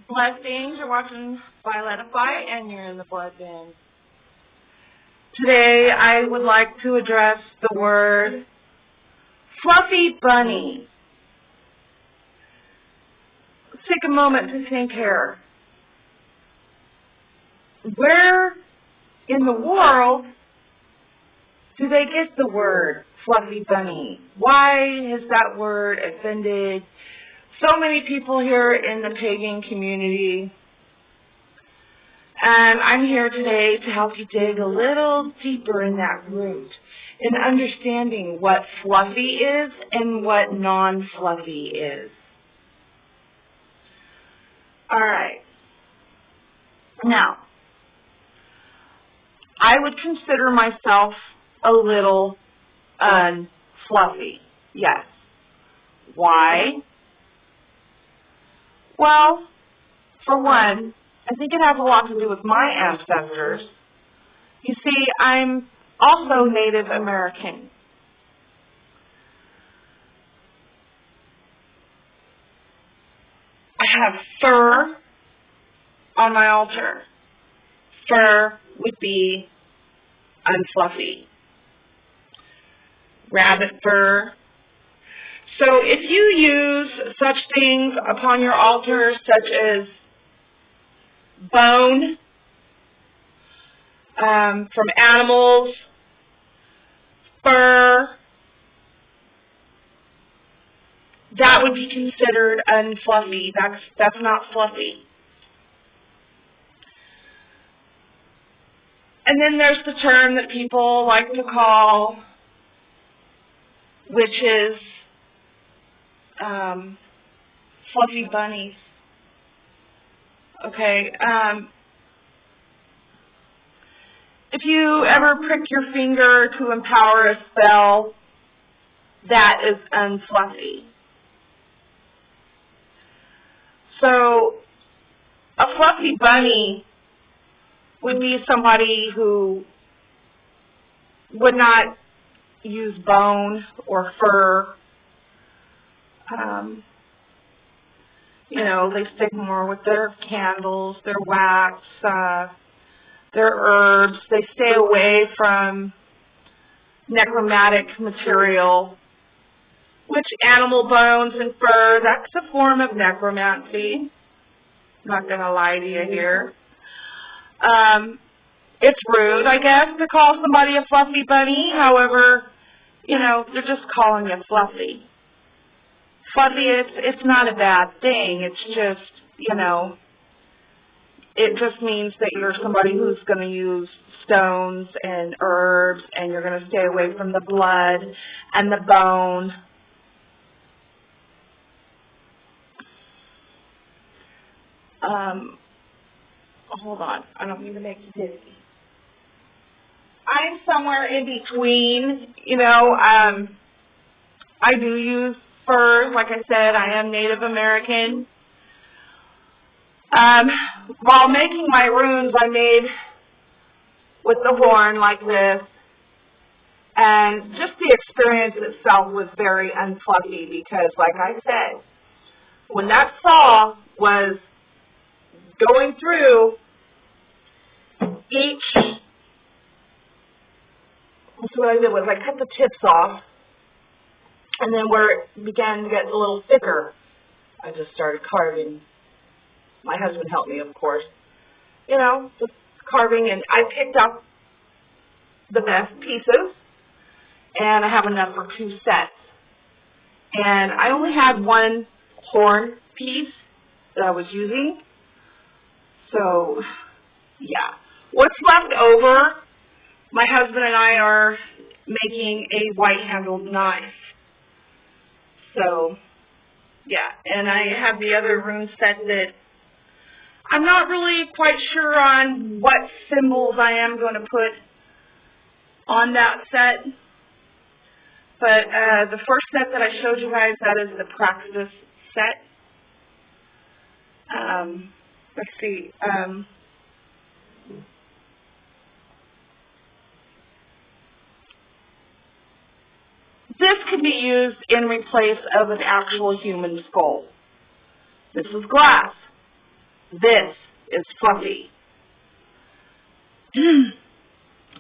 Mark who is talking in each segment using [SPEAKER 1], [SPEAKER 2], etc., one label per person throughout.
[SPEAKER 1] Blessings, you're watching Violetify, and you're in the Blood Bin. Today, I would like to address the word fluffy bunny. Let's take a moment to think here. Where in the world do they get the word fluffy bunny? Why has that word offended so many people here in the pagan community? And I'm here today to help you dig a little deeper in that root, in understanding what fluffy is and what non-fluffy is. All right. Now, I would consider myself a little unfluffy. Yes. Why? Well, for one, I think it has a lot to do with my ancestors. You see, I'm also Native American. I have fur on my altar. Fur would be unfluffy. Rabbit fur. So if you use such things upon your altar, such as bone from animals, fur, that would be considered unfluffy. That's not fluffy. And then there's the term that people like to call witches, fluffy bunnies. Okay, if you ever prick your finger to empower a spell, that is unfluffy. So, a fluffy bunny would be somebody who would not use bone or fur. You know, they stick more with their candles, their wax, their herbs. They stay away from necromantic material, which animal bones and fur, that's a form of necromancy. I'm not going to lie to you here. It's rude, I guess, to call somebody a fluffy bunny. However, you know, they're just calling you fluffy. Fluffy, it's not a bad thing. It's just, you know, it just means that you're somebody who's going to use stones and herbs, and you're going to stay away from the blood and the bone. Hold on. I don't mean to make you dizzy. I'm somewhere in between. You know, I do use furs. Like I said, I am Native American. While making my runes, I made with the horn like this. And just the experience itself was very unfluffy because, like I said, when that saw was going through each, what I did was I cut the tips off, and then where it began to get a little thicker, I just started carving. My husband helped me, of course. You know, just carving, and I picked up the best pieces, and I have enough for 2 sets. And I only had one horn piece that I was using. So, yeah. What's left over, my husband and I are making a white-handled knife. So, yeah. And I have the other rune set that I'm not really quite sure on what symbols I am going to put on that set. But the first set that I showed you guys, that is the Praxis set. Let's see. This could be used in replace of an actual human skull. This is glass. This is fluffy.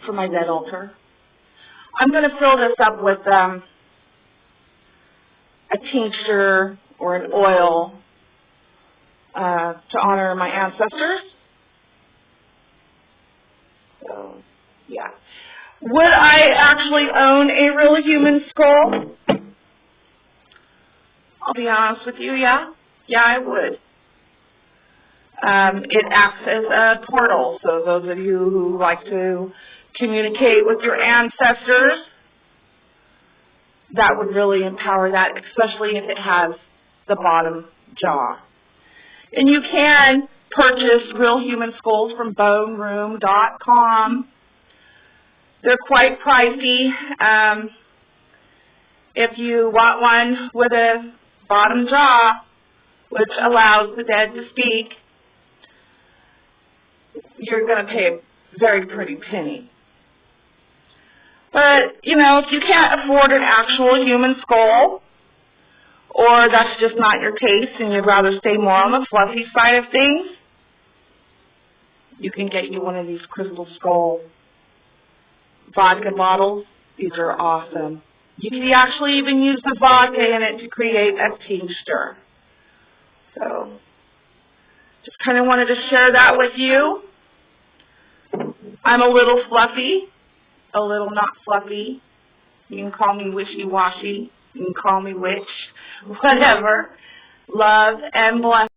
[SPEAKER 1] For my dead altar. I'm going to fill this up with a tincture or an oil to honor my ancestors. So, yeah. Would I actually own a real human skull? I'll be honest with you, yeah. Yeah, I would. It acts as a portal, so those of you who like to communicate with your ancestors, that would really empower that, especially if it has the bottom jaw. And you can purchase real human skulls from boneroom.com. They're quite pricey. If you want one with a bottom jaw, which allows the dead to speak, you're going to pay a very pretty penny. But, you know, if you can't afford an actual human skull, or that's just not your taste and you'd rather stay more on the fluffy side of things, you can get you one of these crystal skull vodka bottles. These are awesome. You can actually even use the vodka in it to create a tincture. So, just kind of wanted to share that with you. I'm a little fluffy, a little not fluffy. You can call me wishy-washy. You can call me witch, whatever. Love and blessings.